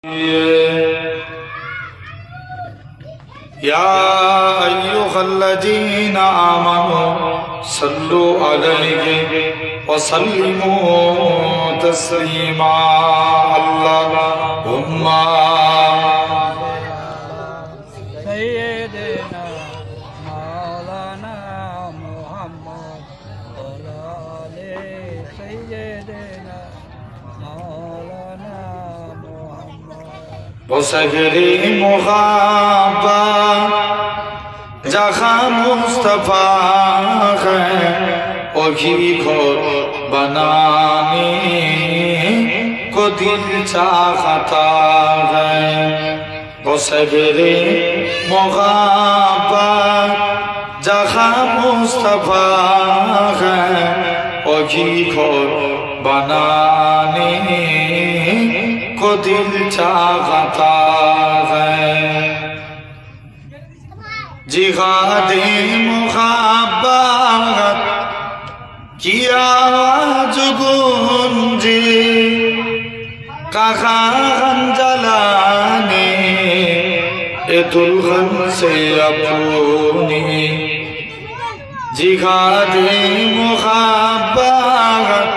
या अय्युहल्लज़ीना आमनू सल्लु अलैहि व सल्लिमू तस्लीमा। अल्लाहुम्मा सय्यदना मौलाना मुहम्मद वला आले सय्यदना मौलाना मुहम्मद बसगरी मुहाबा जहाँ मुस्तफा है वही घर बनाने को दिल चाहता है। बसगरी मुहाबा जहाँ मुस्तफा है वही घर बनाने को दिल चाहता है। जिहादे मुहब्बत की आवाज गूंजे कहाँ जलाने ए दुल्हन से अपनी। जिहादे मुहब्बत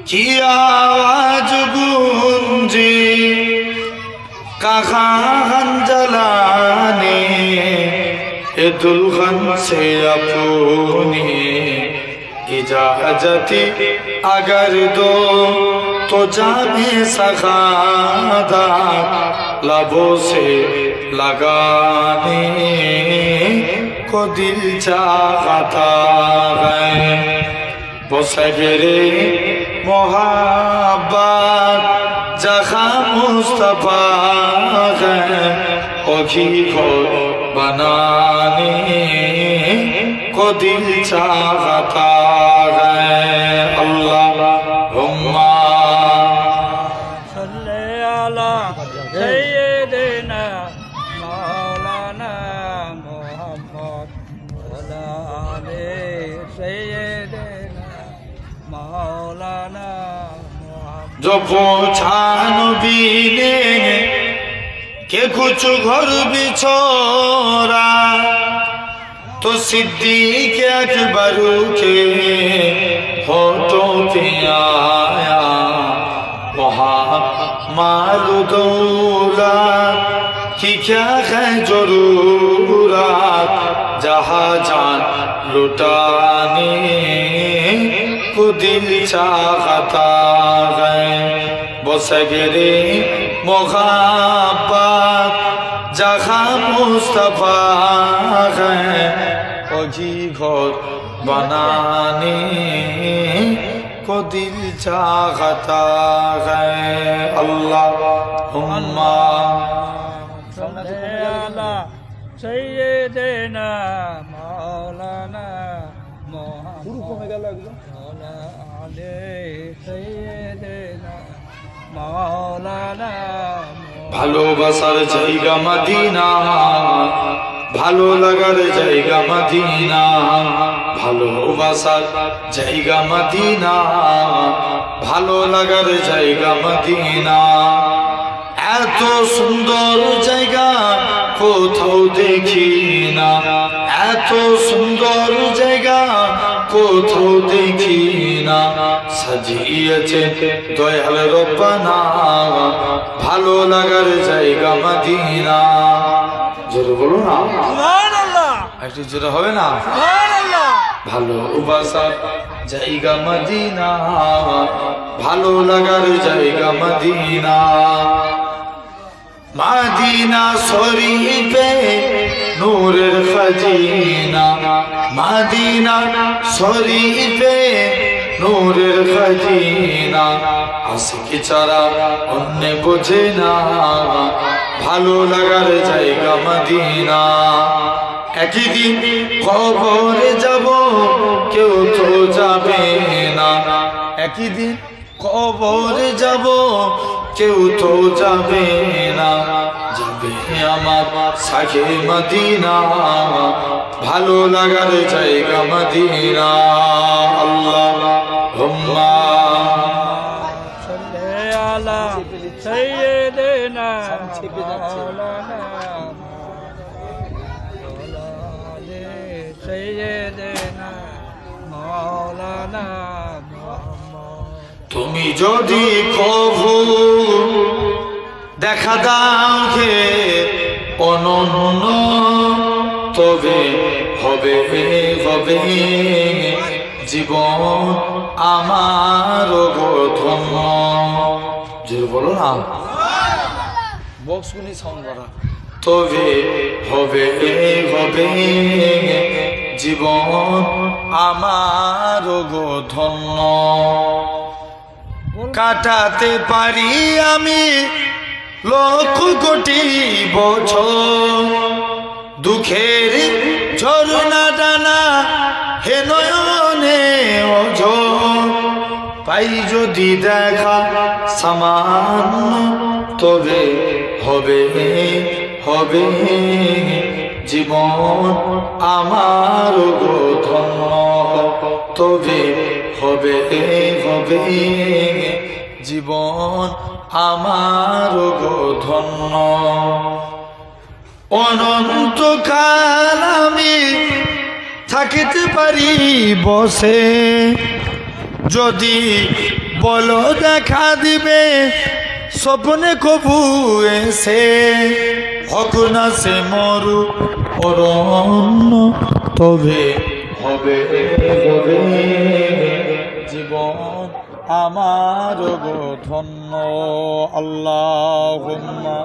की आवाज गूंजे कहाँ जलाने ए दुल्हन से अपनी। इजाजत अगर दो तो जाने सखादा लबों से लगाने को दिल चाहता है। बसगरे मोहब्बत जहाँ मुस्तफा है वही घर बनाने को दिल चाहता है। अल्लाहुम्मा सल्ले अला सय्यदना मौलाना मुहम्मद वला आले सय्यदना मौलाना मुहम्मद। जो पूछा नबी ने के कुछ घर बिछोरा तो सिद्दीक़ अकबर के होठों पे आया वहाँ माल दौलत की क्या है जरूरत जहाँ जान लुटाने को दिल चाहता है। बसगरे मुहब्बत जहाँ मुस्तफा है वही घर बनाने को दिल चाहता है। अल्लाहुम्मा सल्ले अला सय्यदना मौलाना मुहम्मद वला आले सय्यदना मौलाना। ভালোবাসার জায়গা মদিনা ভালো লাগার জায়গা মদিনা ভালোবাসার জায়গা মদিনা ভালো লাগার জায়গা মদিনা। এত সুন্দর জায়গা কোথাও দেখি না এত সুন্দর জায়গা কোথাও দেখি না সাজিয়েছে দয়াল রব্বানা ভালো লাগার জায়গা মদিনা। জোরে বলো না সুবহানাল্লাহ, একটু জোরে হবে না? সুবহানাল্লাহ। ভালোবাসার জায়গা মদিনা ভালো লাগার জায়গা মদিনা। মদিনা শরীফে নূরের খাজিনা মদিনা শরীফে নূরের খাজিনা। আশিকি ছাড়া অন্য বোঝে না ভালো লাগার জায়গা মদিনা। একই দিন কবরে যাব কেউ তো যাবে না একই দিন কবরে যাব কেউ তো যাবে না যাবে আমার সাথে মদিনা ভালো লাগার জায়গা মদিনা। আল্লাহুম্মা सल्ले अला सय्यदना سيدنا مولانا سيدنا مولانا তুমি যদি কভু দেখা দাও হে অনন্য তবে হবে হবে জীবন আমার ধন্য। যে বলো না বক্স শুনি সাউন্ড বাড়া। তবে হবে হবে জীবন আমার ধন্য। কাটাতে পারি আমি লক্ষ কোটি বছর দুঃখের ঝরনা ডানা হে নয়নে ওঝর পাই যদি দেখা সামান্য তবে হবে হবে জীবন আমার ধন্য। তবে হবে হবে জীবন আমার ধন্য। অনন্তকাল আমি থাকিতে পারি বসে যদি বলো দেখা দিবে স্বপ্নে কবু এসে হক না সে মরু অরণ্য তবে হবে হবে জীবন আমার ধন্য। আল্লাহুম্মা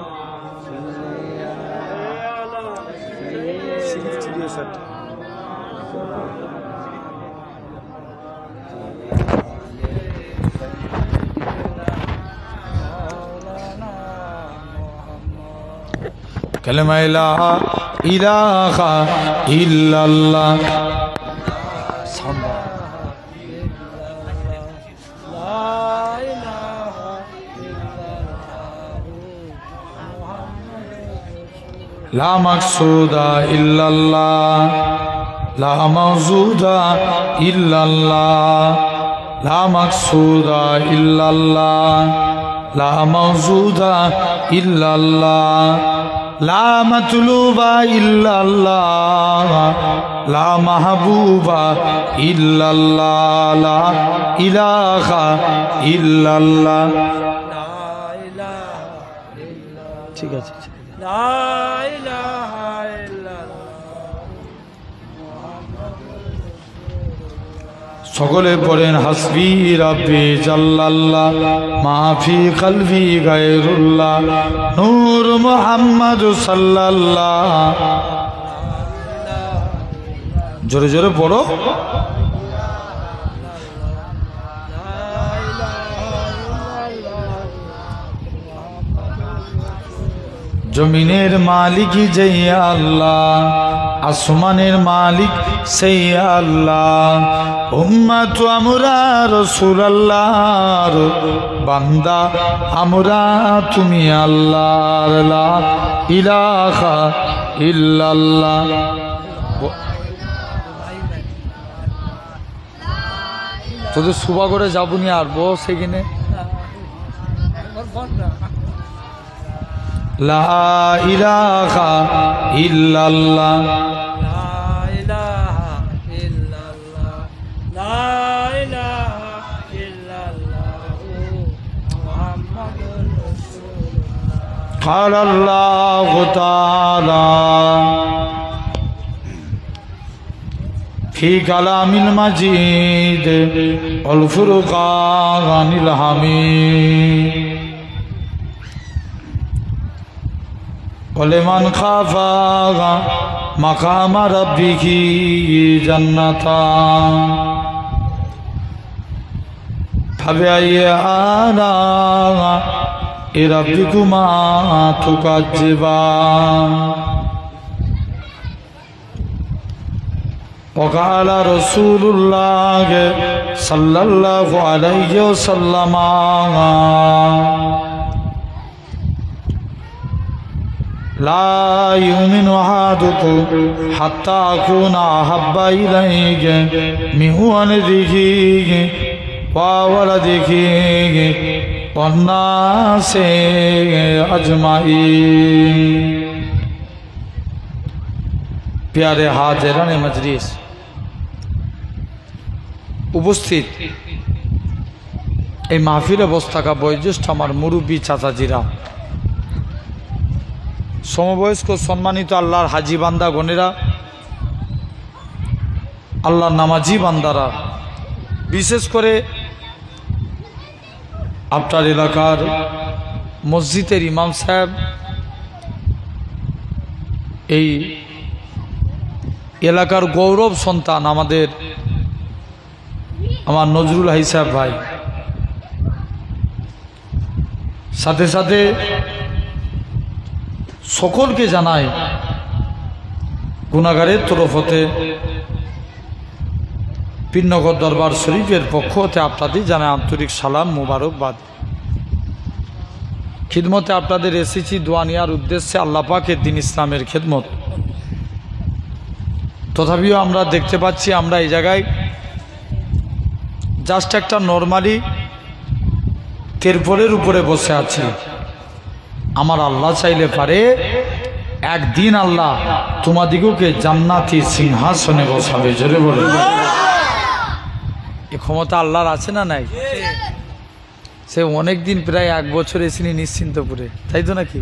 কালেমা লা ইলাহা ইল্লাল্লাহ। লা মাকসুদা ইল্লাল্লাহ লা মাওজুদা ইল্লাল্লাহ লা মাকসুদা ইল্লাল্লাহ লা মাওজুদা ইল্লাল্লাহ লা মাতলুবা ইল্লাল্লাহ লা মাহবুবা ইল্লাল্লাহ লা ইলাহা ইল্লাল্লাহ। ঠিক আছে সকলে পড়েন হাসবি রাব্বি জাল্লাল্লাহ মাফি কলবি গায়রুল্লাহ নূর মুহাম্মদ সাল্লাল্লাহ। জোরে জোরে পড়ো। জমিনের মালিক যেই আল্লাহ আসমানের মালিক সেই আল্লাহ উম্মত আমরা রাসূলুল্লাহর বান্দা আমরা তুমি আল্লাহর লা ইলাহা ইল্লাল্লাহ। তোদের সুবা করে যাবনি আর বস এখানে লা ইলাহা ইল্লাল্লাহ লা ইলাহা ইল্লাল্লাহ লা ইলাহা ইল্লাল্লাহ মুহাম্মাদুর রাসূলুল্লাহ। قال الله تعالى في كلام المجيد والفرقان الحميد ولمن خاف مقام ربه جنتان فبأي آلاء ربكما تكذبان وقال رسول الله صلى الله عليه وسلم لا يؤمن أحدكم حتى أكون أحب إليه من ولده وولده والناس أجمعين प्यारे हाजिरान मजलिस उपस्थित এই মাহফিলে বসে থাকা বয়োজ্যেষ্ঠ আমার মুরব্বী চাচাজিরা, সমবয়স্ক সম্মানিত আল্লাহর হাজি বান্দা গণেরা, আল্লাহর নামাজি বান্দারা, বিশেষ করে আপনার এলাকার মসজিদের ইমাম সাহেব, এই এলাকার গৌরব সন্তান আমার নজরুল হাই সাহেব ভাই, সাথে সাথে সকলকে জানাই গুনাহগারের তরফ হতে পীরনগর দরবার শরীফের পক্ষ হতে আপনাদের জানাই আন্তরিক সালাম মোবারকবাদ। খিদমতে আপনাদের এসেছি দোয়া নেওয়ার উদ্দেশ্যে, আল্লাহ পাকের দ্বীন ইসলামের খিদমত। তথাপিও আমরা দেখতে পাচ্ছি আমরা এই জায়গায় জাস্ট একটা নর্মালি তেরপলের উপরে বসে আছি। আমার আল্লাহ চাইলে পারে একদিন আল্লাহ তোমাদিগকে জান্নাতি সিংহাসনে বসাবে। জোরে বলে এ ক্ষমতা আল্লাহর আছে না নাই? সে অনেক দিন, প্রায় 1 বছর এসিনি নিশ্চিন্তপুরে, তাই তো নাকি?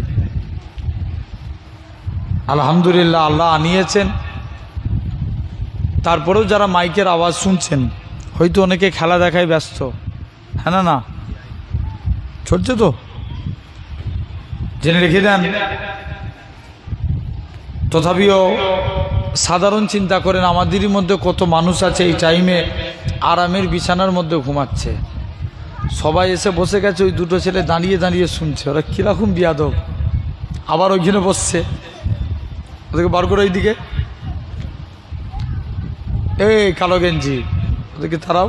আলহামদুলিল্লাহ আল্লাহ আনিয়েছেন। তারপরেও যারা মাইকের আওয়াজ শুনছেন, হয়তো অনেকে খেলা দেখায় ব্যস্ত, হ্যাঁ না চলছে তো, জেনে রেখে দেন। তথাপিও সাধারণ চিন্তা করেন আমাদেরই মধ্যে কত মানুষ আছে এই টাইমে আরামের বিছানার মধ্যে ঘুমাচ্ছে। সবাই এসে বসে গেছে, ওই দুটো ছেলে দাঁড়িয়ে দাঁড়িয়ে শুনছে। ওরা কীরকম বিয়াদব, আবার ওইখানে বসছে। ওদেরকে বার করে ওইদিকে, এই কালো গেঞ্জি, ওদেরকে তারাও।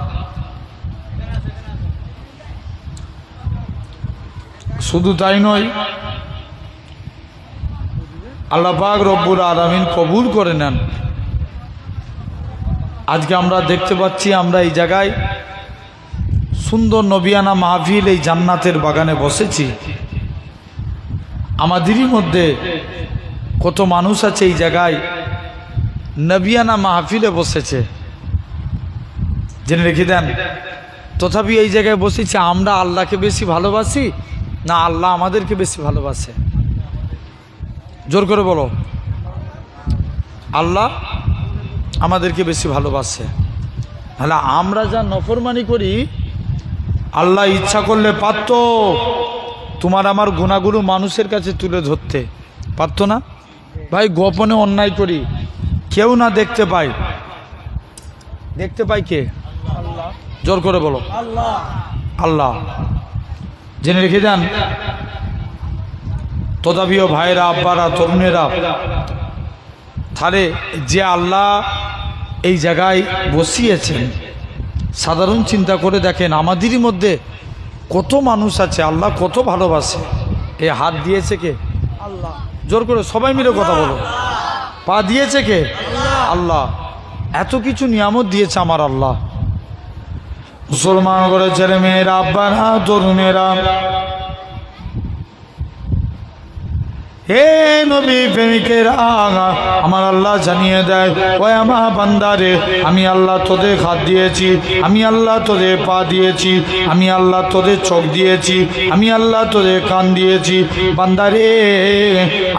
শুধু তাই নয়, আল্লাহ পাক রব্বুল আলামিন কবুল করে নেন। আজকে আমরা দেখতে পাচ্ছি আমরা এই জায়গায় সুন্দর নবিয়ানা মাহফিল, এই জান্নাতের বাগানে বসেছি। আমাদেরই মধ্যে কত মানুষ আছে এই জায়গায় নবিয়ানা মাহফিলে বসেছে, জেনে রেখে দেন। তথাপি এই জায়গায় বসেছি, আমরা আল্লাহকে বেশি ভালোবাসি না আল্লাহ আমাদেরকে বেশি ভালোবাসে? জোর করে বলো। আল্লাহ আমাদেরকে বেশি ভালোবাসে। তাহলে আমরা যা নফরমানি করি, আল্লাহ ইচ্ছা করলে পারত তোমার আমার গুনাহগুলো মানুষের কাছে তুলে ধরতে, পারত না? ভাই গোপনে অন্যায় করি, কেউ না দেখতে পায়, দেখতে পায় কে? জোর করে বলো। আল্লাহ। জেনে রেখে যান। তথাপিও ভাইরা, আব্বারা, তরুণেরা, তাহলে যে আল্লাহ এই জায়গায় বসিয়েছেন, সাধারণ চিন্তা করে দেখেন আমাদেরই মধ্যে কত মানুষ আছে আল্লাহ কত ভালোবাসে। এই হাত দিয়েছে কে? আল্লাহ। জোর করে সবাই মিলে কথা বলো। পা দিয়েছে কে? আল্লাহ। এত কিছু নিয়ামত দিয়েছে আমার আল্লাহ। মুসলমান করে ছেলে মেয়েরা, আব্বারা, তরুণেরা, হে নবী প্রেমিকেরা, আমার আল্লাহ জানিয়ে দেয়, ওই আমার বান্দারে, আমি আল্লাহ তোদের হাত দিয়েছি, আমি আল্লাহ তোদের পা দিয়েছি, আমি আল্লাহ তোদের চোখ দিয়েছি, আমি আল্লাহ তোদের কান দিয়েছি। বান্দারে,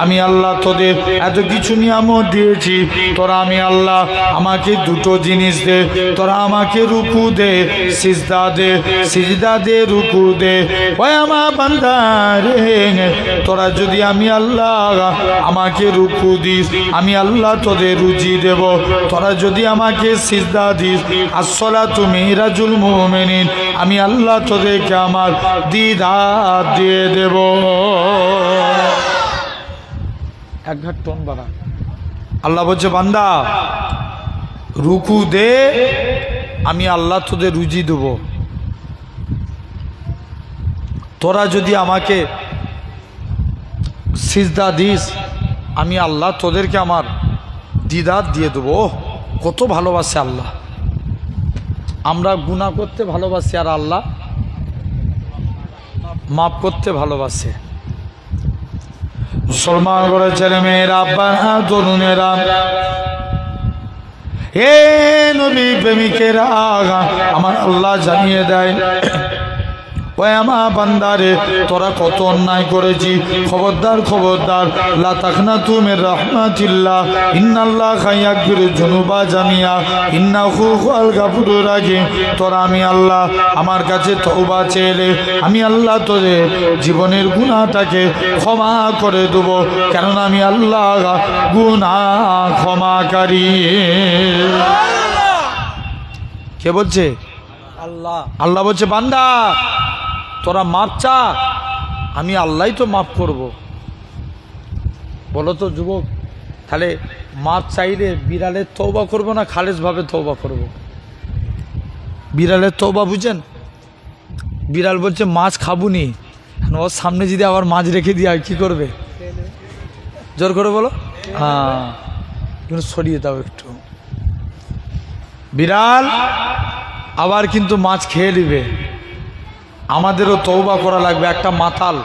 আমি আল্লাহ তোদের এত কিছু নিয়ামত দিয়েছি, তোরা আমি আল্লাহ আমাকে দুটো জিনিস দে, তোরা আমাকে রুকু দে, সিজদা দে, সিজদা দে, রুকু দে। ওই আমার বান্দারে, তোরা যদি আমি আল্লাহ আমাকে রুকু দিস, আমি আল্লাহ তোদের রুজি দেব। তোরা যদি আমাকে সিজদা দিস, আসসালাতু মিরাজুল মুমিনিন, আমি আল্লাহ তোদেরকে আমার দিদার দিয়ে দেব। এক ঘাট টন বাড়া। আল্লাহ বলছে, বান্দা রুকু দে, আমি আল্লাহ তোদের রুজি দেব। তোরা যদি আমাকে সিজদা দিস, আমি আল্লাহ তোদেরকে আমার দিদার দিয়ে দেবো। কত ভালোবাসে আল্লাহ। আমরা গুনাহ করতে ভালোবাসি, আর আল্লাহ মাফ করতে ভালোবাসে। মুসলমান করে ছেলে মেয়েরা, আব্বারা, তরুণেরা, হে নবী প্রেমিকেরা, আমার আল্লাহ জানিয়ে দেয়, ওই আমার বান্দারে তোরা কত অন্যায় করেছি, খবরদার খবরদার, লা তাকনাতু মির রাহমাতিল্লাহ, ইন্নাল্লাহা ইয়াগফিরুয যুনুবা জামিয়া, ইন্নাহু হুয়াল গাফুরুর রাহিম। তোরা আমি আল্লাহ আমার কাছে তওবা চেয়ে আমি আল্লাহ তোদের জীবনের গুনাহটাকে ক্ষমা করে দেব, কেননা আমি আল্লাহ গুনাহ ক্ষমাকারী। কে বলছে? আল্লাহ। আল্লাহ বলছে, বান্দা তোরা মাপ চা, আমি আল্লাহই তো মাফ করব। বলো তো যুবক, তাহলে মাপ চাইলে বিড়ালের তওবা করব না খালেসভাবে তওবা করব? বিড়ালের তওবা বুঝেন? বিড়াল বলছে মাছ খাবুনি, ওর সামনে যদি আবার মাছ রেখে দিয়ে কি করবে? জোর করে বলো, হ্যাঁ কিন্তু সরিয়ে দাও একটু। বিড়াল আবার কিন্তু মাছ খেয়ে নিবে। আমাদেরও তওবা করা লাগবে। একটা মাতাল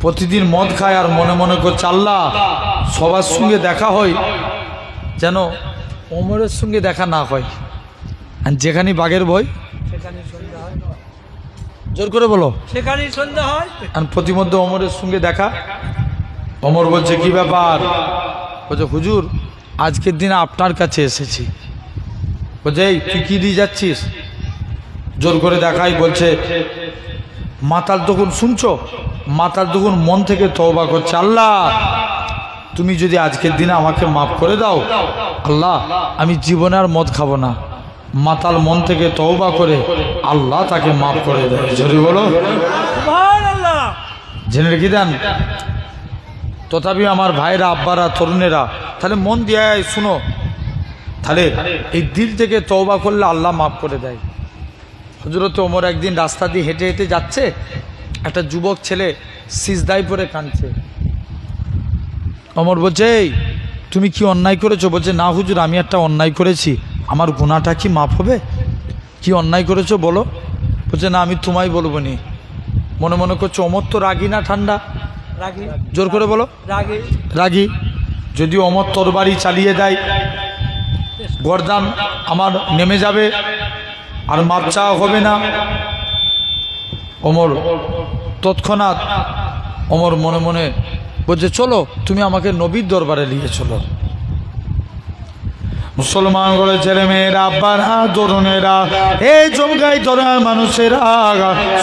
প্রতিদিন মদ খায় আর মনে মনে করছে আল্লাহ সবার সঙ্গে দেখা হয় যেন ওমরের সঙ্গে দেখা না হয়, আর যেখানে বাঘের ভয় সেখানে সন্ধ্যা হয়। জোর করে বলো, সেখানেই সন্ধ্যা হয়। আর প্রতিমধ্যে ওমরের সঙ্গে দেখা। ওমর বলছে কি ব্যাপার? বলছে হুজুর আজকের দিনে আপনার কাছে এসেছি। বলছে এই তুই কি দিয়ে যাচ্ছিস? জোর করে দেখাই। বলছে মাতাল তখন শুনছো, মাতাল তখন মন থেকে তওবা করছে, আল্লাহ তুমি যদি আজকের দিনে আমাকে মাফ করে দাও, আল্লাহ আমি জীবনে আর মদ খাবো না। মাতাল মন থেকে তওবা করে আল্লাহ তাকে মাফ করে দেয়। জোরে বলো সুবহানাল্লাহ। জেনে রেখে দেন। তথাপি আমার ভাইরা, আব্বারা, তরুণেরা, তাহলে মন দিয়ে শুনো, তাহলে এই দিল থেকে তওবা করলে আল্লাহ মাফ করে দেয়। হযরত ওমর একদিন রাস্তা দিয়ে হেঁটে হেঁটে যাচ্ছে, একটা যুবক ছেলে সিজদায় পড়ে কাঁদছে। ওমর বলছে এই তুমি কি অন্যায় করেছো? বলছে না হুজুর আমি একটা অন্যায় করেছি, আমার গুনাহটা কি মাফ হবে? কি অন্যায় করেছো বলো? বলছে না আমি তোমায় বলবো নি। মনে মনে করছো ওমর তো রাগী না ঠান্ডা? রাগী। জোর করে বলো, রাগী। রাগী। যদি ওমর তরবারি চালিয়ে দেয় গর্দান আমার নেমে যাবে আর মাপ চাওয়া হবে না। ওমর তৎক্ষণাৎ ওমর মনে মনে বলছে চলো তুমি আমাকে নবীর দরবারে নিয়ে চলো। মুসলমান করে ছেলে মেয়েরা, আব্বারা, তরুণেরা, এই জমগাই তোরা মানুষেরা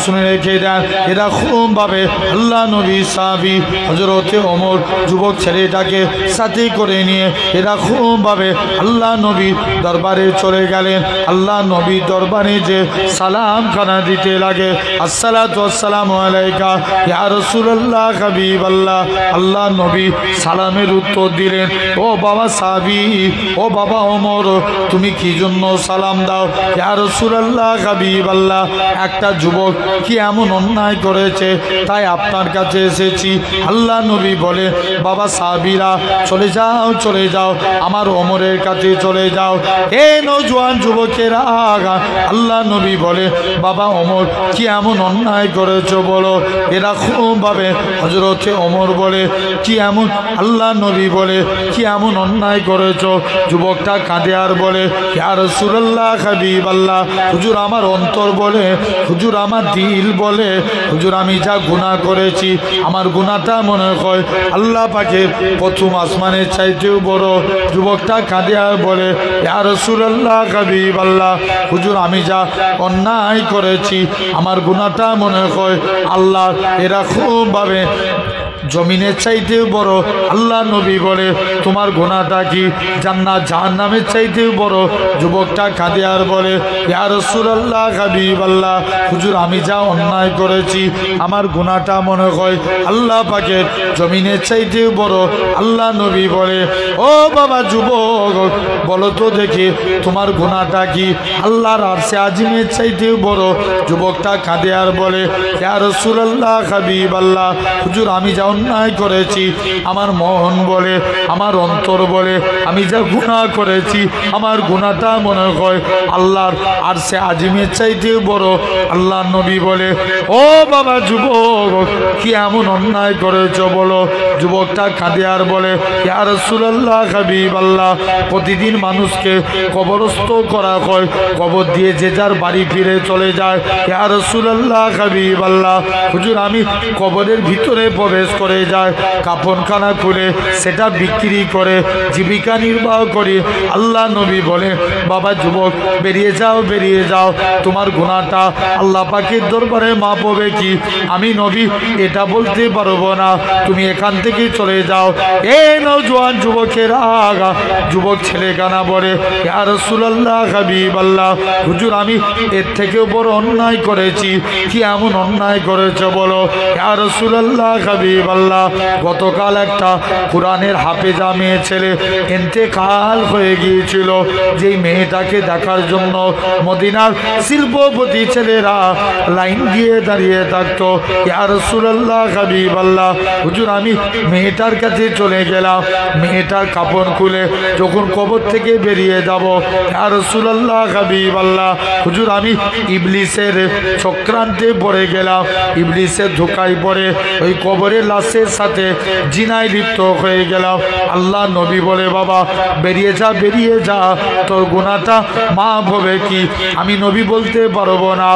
শুনে রেখে দেন, এরা খুব ভাবে আল্লাহ নবী সাহাবী হযরতে ওমর যুবক ছেলেটাকে সাথে করে নিয়ে এরা খুব ভাবে আল্লাহ নবী দরবারে চলে গেলেন। আল্লাহ নবী দরবারে যে সালাম খানা দিতে লাগে, আসসালাতু ওয়াসসালামু আলাইকা ইয়া রাসূলুল্লাহ হাবিবাল্লাহ। আল্লাহ নবী সালামের উত্তর দিলেন, ও বাবা সাহাবী, ও বাবা ওমর তুমি কি জন্য সালাম দাও? ইয়া রাসূলুল্লাহ হাবিবাল্লাহ, একটা যুবক কি এমন অন্যায় করেছে তাই আপনার কাছে এসেছি। আল্লাহ নবী বলে, বাবা সাহাবীরা চলে যাও চলে যাও, আমার ওমরের কাছে চলে যাও। এই নওজোয়ান যুবকেরা, আল্লাহ নবী বলে, বাবা ওমর কি এমন অন্যায় করেছো বলো? এরা খুব ভাবে হযরতে ওমর বলে কি এমন, আল্লাহ নবী বলে কি এমন অন্যায় করেছো? যুবকটা কাঁদে আর বলে, ইয়া রাসূলুল্লাহ হাবিবাল্লাহ, হুজুর আমার অন্তর বলে, হুজুর আমার দিল বলে, হুজুর আমি যা গুনাহ করেছি আমার গুনাহটা মনে হয় আল্লাহ পাকের প্রথম আসমানের চাইতেও বড়। যুবকটা কাঁদে আর বলে, ইয়া রাসূলুল্লাহ হাবিবাল্লাহ, হুজুর আমি যা অন্যায় করেছি আমার গুনাহটা মনে হয় আল্লাহ এরা খুব ভাবে জমিনের চাইতেও বড়। আল্লাহ নবী বলে তোমার গুনাহটা কি জান্নাত জাহান্নামের চাইতেও বড়? যুবকটা কাঁদে আর বলে, ইয়া রাসূলুল্লাহ হাবিবাল্লাহ, হুজুর আমি যা অন্যায় করেছি আমার গুনাহটা মনে হয় আল্লাহ পাকের জমিনের চাইতেও বড়। আল্লাহ নবী বলে, ও বাবা যুবক বলো তো দেখি তোমার গুনাহটা কি আল্লাহর আরশে আজিমের চাইতেও বড়? যুবকটা কাঁদে আর বলে, ইয়া রাসূলুল্লাহ হাবিবাল্লাহ, হুজুর আমি যা অন্যায় করেছি, আমার মন বলে, আমার অন্তর বলে আমি যা গুনাহ করেছি, আমার গুনাহটা মনে হয় আল্লাহর আরশে আজিমের চাইতে বড়। আল্লাহ নবী বলে, ও বাবা যুবক, কি এমন অন্যায় করেছ বলো? যুবকটা কাঁদে আর বলে, ইয়া রাসূলুল্লাহ, হাবিবাল্লাহ, প্রতিদিন মানুষকে কবরস্থ করা হয়, কবর দিয়ে যে যার বাড়ি ফিরে চলে যায়। ইয়া রাসূলুল্লাহ, হাবিবাল্লাহ, হুজুর আমি কবরের ভিতরে প্রবেশ করে যায়, কাফনখানা খুলে সেটা বিক্রি করে জীবিকা নির্বাহ করি। আল্লাহ নবী বলে, বাবা যুবক, বেরিয়ে যাও, বেরিয়ে যাও, তোমার গুনাহটা আল্লাহ পাকের দরবারে মাপ হবে কি? আমি নবী এটা বলতে পারবো না, তুমি এখান থেকে চলে যাও। এই নওজোয়ান যুবকের আগা যুবক ছেলে কানা বলে, ইয়া রাসূলুল্লাহ, হাবিবাল্লাহ, হুজুর আমি এর থেকেও বড় অন্যায় করেছি। কি এমন অন্যায় করেছ বলো? ইয়া রাসূলুল্লাহ, হাবিবাল্লাহ, গতকাল একটা কোরআনের হাফেজা মেয়ে ছেলে ইন্তেকাল হয়ে গিয়েছিল, যেই মেয়েটাকে দেখার জন্য মদিনার শিল্পপতি ছেলেরা লাইন দিয়ে দাঁড়িয়ে থাকতো। ইয়া রাসূলুল্লাহ, হাবিবাল্লাহ, হুজুর আমি মেয়েটার কাছে চলে গেলাম, মেয়েটার কাপড় খুলে যখন কবর থেকে বেরিয়ে যাব, ইয়া রাসূলুল্লাহ, হাবিবাল্লাহ, হুজুর আমি ইবলিসের চক্রান্তে পড়ে গেলাম, ইবলিসের ধোকায় পড়ে ওই কবরের লাশের সাথে জিনায় লিপ্ত হয়ে গেলাম। আল্লাহ নবী বলে, বাবা বেরিয়ে যা, বেরিয়ে যা, তোর গুনাহটা মাফ হবে কি? আমি নবী বলতে পারবো না।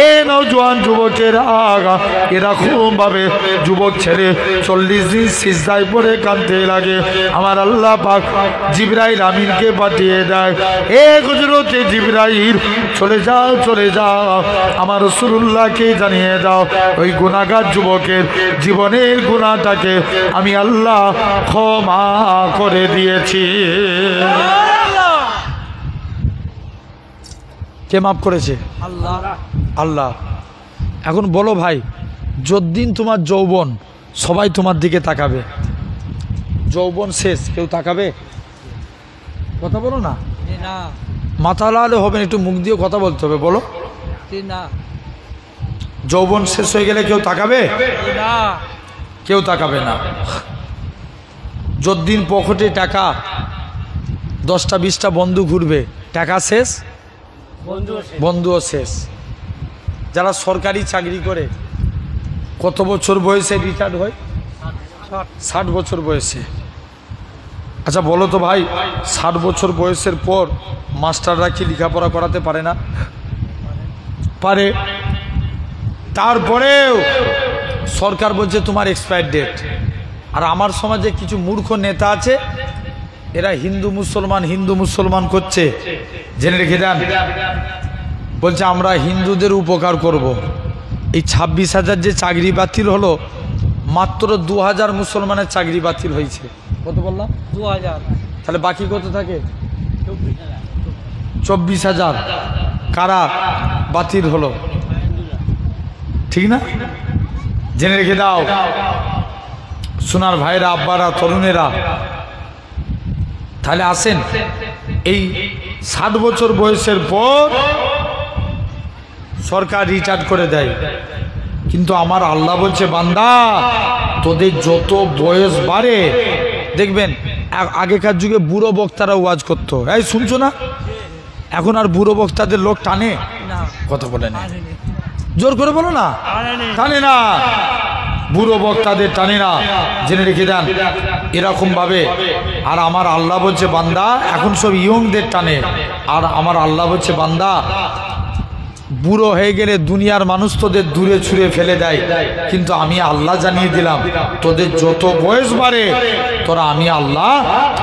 এ নওজোয়ান যুবকের আগা এরকম ভাবে যুবক ছেড়ে 40 দিন সিজদায় পড়ে কাঁদতে লাগে। আমার আল্লাহ পাক জিবরাইল আমিনকে পাঠিয়ে দেয়, এ হযরতে জিবরাইল, চলে যাও, চলে যাও, আমার রাসূলুল্লাহকে জানিয়ে দাও ওই গুনাহগার যুবকের জীবনের গুনাহটাকে আমি আল্লাহ ক্ষমা করে দিয়েছি। কে মাফ করেছে? আল্লাহ। আল্লাহ। এখন বলো ভাই, যতদিন তোমার যৌবন সবাই তোমার দিকে তাকাবে, যৌবন শেষ কেউ তাকাবে? কথা বলো না, জি না, মাথা লালে হবে না, একটু মুখ দিয়ে কথা বলতে হবে, বলো। জি না, যৌবন শেষ হয়ে গেলে কেউ তাকাবে? জি না, কেউ তাকাবে না। যতদিন পকেটে টাকা 10টা 20টা বন্ধু ঘুরবে, টাকা শেষ, বন্ধু আছে। বন্ধুও শেষ। যারা সরকারি চাকরি করে কত বছর বয়সে রিটায়ার্ড হয়? 60 বছর বয়সে। আচ্ছা বলো তো ভাই, 60 বছর বয়সের পর মাস্টাররা কি লেখাপড়া করাতে পারে না? পারে। তারপরেও সরকার বলছে তোমার এক্সপায়ার ডেট। আর আমার সমাজে কিছু মূর্খ নেতা আছে, এরা হিন্দু মুসলমান করছে, জেনে রেখে দেন। বলছে আমরা হিন্দুদের উপকার করব। এই 26,000 যে চাকরি বাতিল হলো, মাত্র 2000 মুসলমানের চাকরি বাতিল হয়েছে। কত বললাম? 2000। তাহলে বাকি কত থাকে? 24,000 কারা বাতিল হলো, ঠিক না? জেনে রেখে দাও সোনার ভাইরা, আব্বারা, তরুণেরা। তাহলে আসেন, এই 60 বছর বয়সের পর সরকার রিটায়ার করে দেয়, কিন্তু আমার আল্লাহ বলছে, বান্দা তোদের যত বয়স বাড়ে, দেখবেন আগেকার যুগে বুড়ো বক্তারা ওয়াজ করতো, এই শুনছো না? এখন আর বুড়ো বক্তাদের লোক টানে? না, কথা বলে না, আনেনি, জোর করে বলো না, আনেনি। টানে না, বুড়ো বক্তাদের টানে না, জেনে রেখে দেন এরকম ভাবে। আর আমার আল্লাহ বলছে, বান্দা এখন সব ইয়ংদের টানে। আর আমার আল্লাহ বলছে, বান্দা বুড়ো হয়ে গেলে দুনিয়ার মানুষ তোদের দূরে ছুঁড়ে ফেলে দেয়, কিন্তু আমি আল্লাহ জানিয়ে দিলাম, তোদের যত বয়স বাড়ে তোরা আমি আল্লাহ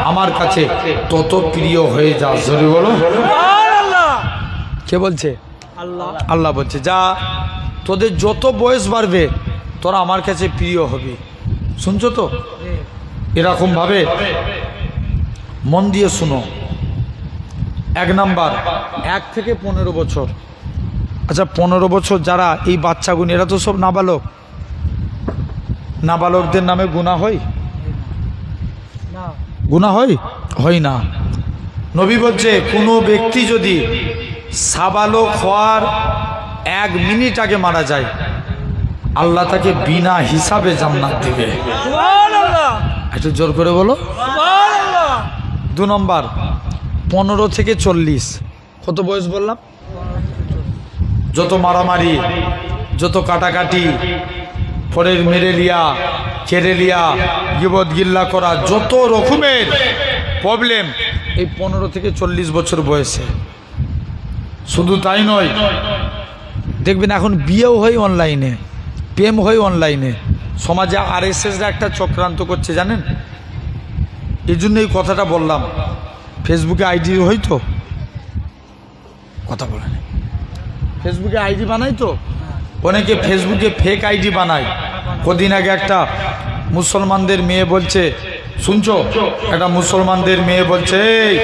আমার কাছে তত প্রিয় হয়ে যা। জোরে বলো। আল্লাহ। কে বলছে? আল্লাহ। আল্লাহ বলছে, যা, তোদের যত বয়স বাড়বে তোরা আমার কাছে প্রিয় হবি। শুনছো তো? জি। এরকম ভাবে মন দিয়ে শুনো। 1 নাম্বার, 1 থেকে 15 বছর। আচ্ছা 15 বছর যারা এই বাচ্চাগুলো, এরা তো সব নাবালক, নাবালকদের নামে গুনাহ হয়? না, গুনাহ হয়? হয় না। নবী বলছে, কোনো ব্যক্তি যদি সাবালক হওয়ার 1 মিনিট আগে মারা যায়, আল্লাহ তাকে বিনা হিসাবে জান্নাত দিবে। সুবহানাল্লাহ। একটু জোর করে বলো। সুবহানাল্লাহ। 2 নম্বর 15 থেকে 40। কত বয়স বললাম? যত মারামারি, যত কাটাকাটি, পরের মেরেলিয়া, কেরেলিয়া, গিবত গিল্লা করা, যত রকমের প্রবলেম এই 15 থেকে 40 বছর বয়সে। শুধু তাই নয়, দেখবেন এখন বিয়েও হয় অনলাইনে, প্রেম হয় অনলাইনে। সমাজে আরএসএসরা একটা চক্রান্ত করছে জানেন, এই জন্য এই কথাটা বললাম। ফেসবুকে আইডি হয়তো কথা বলেন, ফেসবুকে আইডি বানাই তো অনেকে, ফেসবুকে ফেক আইডি বানায়। কদিন আগে একটা মুসলমানদের মেয়ে বলছে, শুনছো, একটা মুসলমানদের মেয়ে বলছে, এই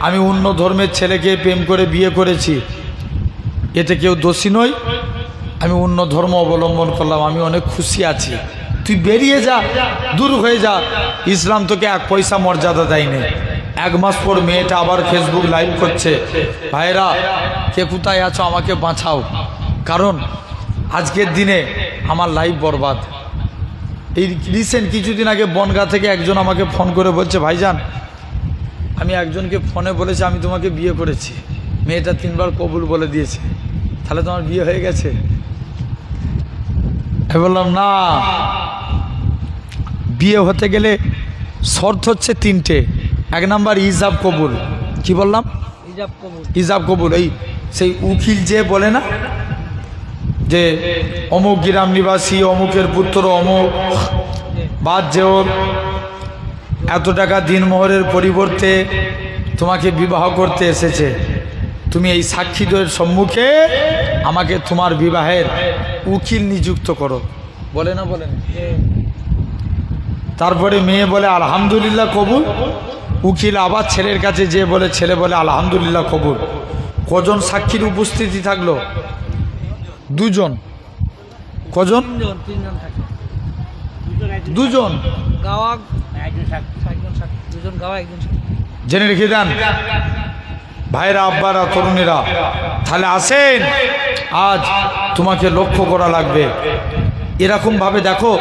আমি অন্য ধর্মের ছেলেকে প্রেম করে বিয়ে করেছি, এতে কেউ দোষী নয়, আমি অন্য ধর্ম অবলম্বন করলাম, আমি অনেক খুশি আছি, তুই বেরিয়ে যা, দূর হয়ে যা, ইসলাম তোকে 1 পয়সা মর্যাদা দেয়নি। 1 মাস পর মেয়েটা আবার ফেসবুক লাইভ করছে, ভাইরা কে কোথায় আছো আমাকে বাঁচাও, কারণ আজকের দিনে আমার লাইফ বরবাদ। এই রিসেন্ট কিছুদিন আগে বনগাঁ থেকে একজন আমাকে ফোন করে বলছে, ভাইজান আমি একজনকে ফোনে বলেছি আমি তোমাকে বিয়ে করেছি, মেয়েটা 3 বার কবুল বলে দিয়েছে, তাহলে তোমার বিয়ে হয়ে গেছে? আমি বললাম না, বিয়ে হতে গেলে শর্ত হচ্ছে 3টে। 1 নাম্বার ইজাব কবুল। কি বললাম? ইজাব কবুল। ইজাব কবুল। এই সেই উকিল যে বলে না যে অমুক গ্রাম নিবাসী, অমুকের পুত্র, অমুক বাদ যে ওর এত টাকা দিনমোহরের পরিবর্তে তোমাকে বিবাহ করতে এসেছে, তুমি এই সাক্ষীদ্বয়ের সম্মুখে আমাকে তোমার বিবাহের উকিল নিযুক্ত করো, বলে না বলেন? তারপরে মেয়ে বলে আলহামদুলিল্লাহ কবুল, উকিল আবার ছেলের কাছে যে বলে, ছেলে বলে আলহামদুলিল্লাহ কবুল। কজন সাক্ষীর উপস্থিতি থাকলো? 2 জন। কজন? 3 জন থাকে। 2 জন গাওয়া একজন সাক্ষী, 2 জন গাওয়া, 1 জন সাক্ষী। জেনে রেখে দেন ভাইরা, আব্বারা, তরুণীরা, তাহলে আসেন, আজ তোমাকে লক্ষ্য করা লাগবে। এরকম ভাবে দেখো,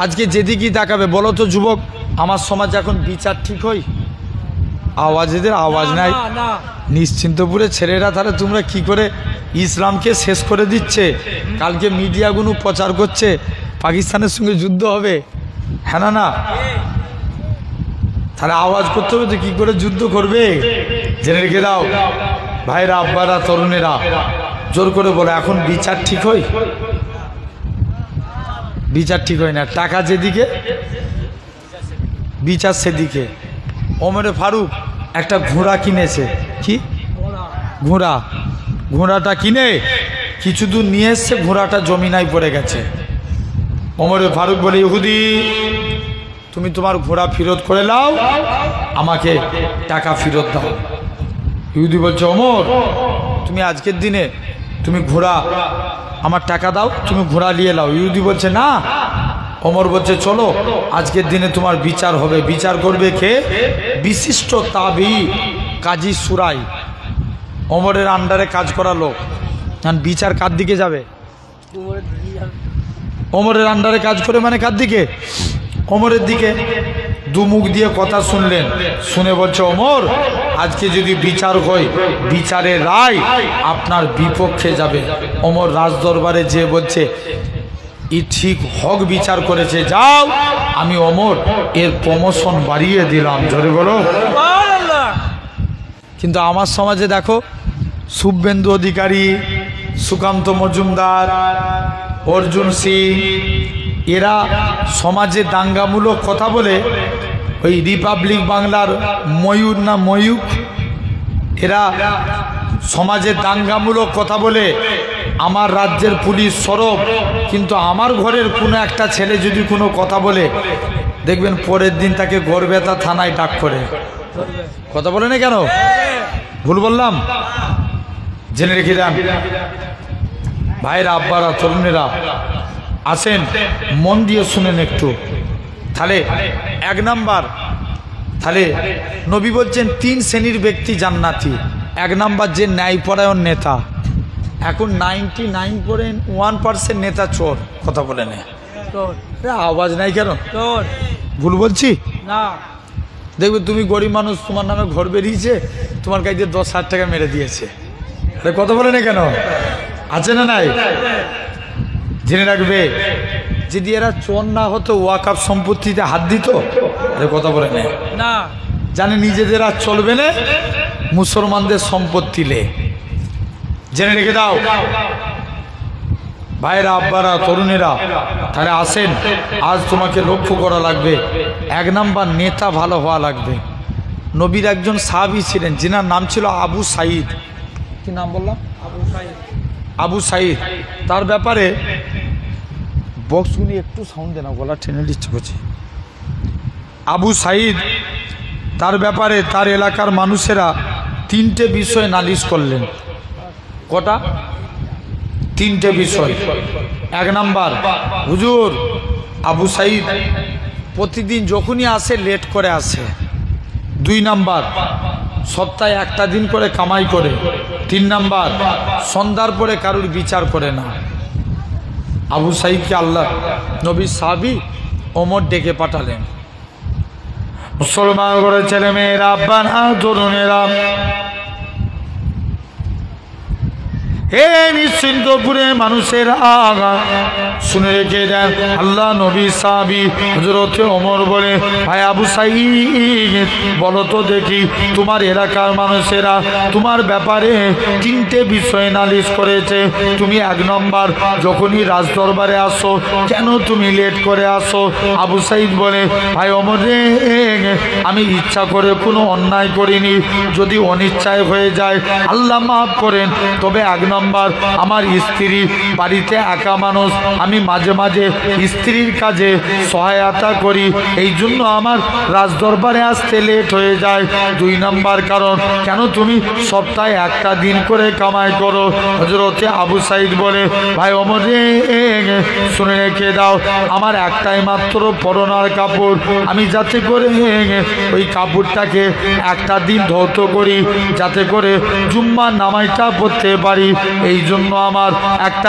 আজকে যেদিকেই তাকাবে, বলো তো যুবক, আমার সমাজ এখন বিচার ঠিক হয়? আওয়াজেদের আওয়াজ নাই। না, না। নিশ্চিন্তপুরে ছেলেরা, তাহলে তোমরা কি করে ইসলামকে শেষ করে দিচ্ছে? কালকে মিডিয়াগুলো প্রচার করছে পাকিস্তানের সঙ্গে যুদ্ধ হবে, হ্যাঁ না না? তাহলে আওয়াজ করতে হবে তো, কি করে যুদ্ধ করবে? জেনে রেখে দাও ভাইরা, আব্বারা, তরুণেরা, জোর করে বলে এখন বিচার ঠিক হয়? বিচার ঠিক হয় না। টাকা যেদিকে, বিচার সেদিকে। ওমরে ফারুক একটা ঘোড়া কিনেছে। কি ঘোড়া? ঘোড়াটা কিনে কিছু দূর নিয়ে এসছে, ঘোড়াটা জমিনায় পড়ে গেছে। ওমরে ফারুক বলে, ইহুদি তুমি তোমার ঘোড়া ফেরত করে নাও, আমাকে টাকা ফেরত দাও। ইহুদি বলছে, ওমর তুমি আজকের দিনে তুমি ঘোড়া, আমার টাকা দাও, তুমি ঘোড়া নিয়ে নাও। ইহুদি বলছে না। ওমর বলছে, চলো আজকের দিনে তোমার বিচার হবে। বিচার করবে কে? বিশিষ্ট তাবি কাজী সুরাই, ওমরের আন্ডারে কাজ করা লোক। বিচার কার দিকে যাবে? ওমরের আন্ডারে কাজ করে মানে কার দিকে? ওমরের দিকে। 2 মুখ দিয়ে কথা শুনলেন, শুনে বলছে, ওমর আজকে যদি বিচার হয়, বিচারের রায় আপনার বিপক্ষে যাবে। ওমর রাজদরবারে যে বলছে, ই ঠিক হক বিচার করেছে, যাও, আমি ওমর এর প্রমোশন বাড়িয়ে দিলাম। জোরে বলো সুবহানাল্লাহ। কিন্তু আমার সমাজে দেখো, শুভেন্দু অধিকারী, সুকান্ত মজুমদার, অর্জুন সিং, এরা সমাজে দাঙ্গামূলক কথা বলে, ওই রিপাবলিক বাংলার ময়ূর না ময়ূক, এরা সমাজে দাঙ্গামূলক কথা বলে আমার রাজ্যের পুলিশ সরব, কিন্তু আমার ঘরের কোনো একটা ছেলে যদি কোনো কথা বলে, দেখবেন পরের দিন তাকে গড়বেতা থানায় ডাক করে। কথা বলে না কেন? ভুল বললাম? জেনে রেখে দেন ভাইরা, আব্বারা, তরুণেরা, আসেন মন দিয়ে শুনেন একটু। তাহলে 1 নাম্বার, তাহলে নবী বলছেন 3 শ্রেণীর ব্যক্তি জান্নাতি। 1 নাম্বার যে ন্যায়পরায়ণ নেতা, এখন 99.1% নেতা চোর, কথা বলে নে। চোর। আওয়াজ নাই কেন? চোর। ভুল বলছি? না। দেখবে তুমি গরিব মানুষ, তোমার নামে ঘর বেরিয়েছে, তোমার কাছে 10,000 টাকা মেরে দিয়েছে, আরে কথা বলে না কেন? আছে না নাই? জেনে রাখবে যদি এরা চোর না হতো ওয়াকফ সম্পত্তিতে হাত দিত, আরে কথা বলে না। জানে নিজেদের আর চলবে না, মুসলমানদের সম্পত্তি লে। জেনে রেখে দাও ভাইরা, আব্বারা, তরুণেরা, তাহলে আসেন আজ তোমাকে লক্ষ্য করা লাগবে। 1 নাম্বার নেতা ভালো হওয়া লাগবে। নবীর একজন সাহাবী ছিলেন যিনার নাম ছিল আবু সাঈদ। কি নাম বললাম? আবু সাঈদ। আবু সাঈদ। তার ব্যাপারে বক্সগুলি একটু সাউন্ড দেনা, গলা টেনে দিচ্ছে করছে। আবু সাঈদ, তার ব্যাপারে তার এলাকার মানুষেরা 3টে বিষয় নালিশ করলেন। কটা? 3টে বিষয়। 1 নাম্বার, হুজুর আবু সাঈদ প্রতিদিন যখনই আসে লেট করে আসে। 2 নাম্বার, সপ্তাহে একটা দিন করে কামাই করে। 3 নাম্বার, সন্ধ্যার পরে কারুর বিচার করে না। আবু সাঈদকে আল্লাহ নবী সাহাবী ওমর ডেকে পাঠালেন। মুসলমান করে ছেলে মেয়েরা, আব্বারা, তরুণেরা, হে নিশ্চিন্তপুরে মানুষের আগা শুনে রেখে দেন, আল্লাহ নবী সাহাবী হযরত ওমর বলে, ভাই আবু সাঈদ বলো তো দেখি, তোমার এলাকার মানুষেরা তোমার ব্যাপারে 3টে বিষয় নালিশ করেছে। তুমি 1 নম্বর, যখনই রাজদরবারে আসো কেন তুমি লেট করে আসো? আবু সাঈদ বলে, ভাই ওমর রে, আমি ইচ্ছা করে কোনো অন্যায় করিনি, যদি অনিচ্ছায় হয়ে যায় আল্লাহ মাফ করেন। তবে 1 নম্বর, আমার স্ত্রী বাড়িতে একা মানুষ, আমি মাঝে মাঝে স্ত্রীর কাজে সহায়তা করি, এই জন্য আমার রাজদরবারে আসতে লেট হয়ে যায়। 2 নম্বর কারণ, কেন তুমি সপ্তাহে একটা দিন করে কামাই করো? হযরতে আবু সাঈদ বলে, ভাই ওমর রে, শুনে রেখে দাও, আমার একটাই মাত্র পরনার কাপড়, আমি যাতে করে ওই কাপড়টাকে একটা দিন ধৌত করি, যাতে করে জুম্মার নামাজটা পড়তে পারি, এই জন্য আমার একটা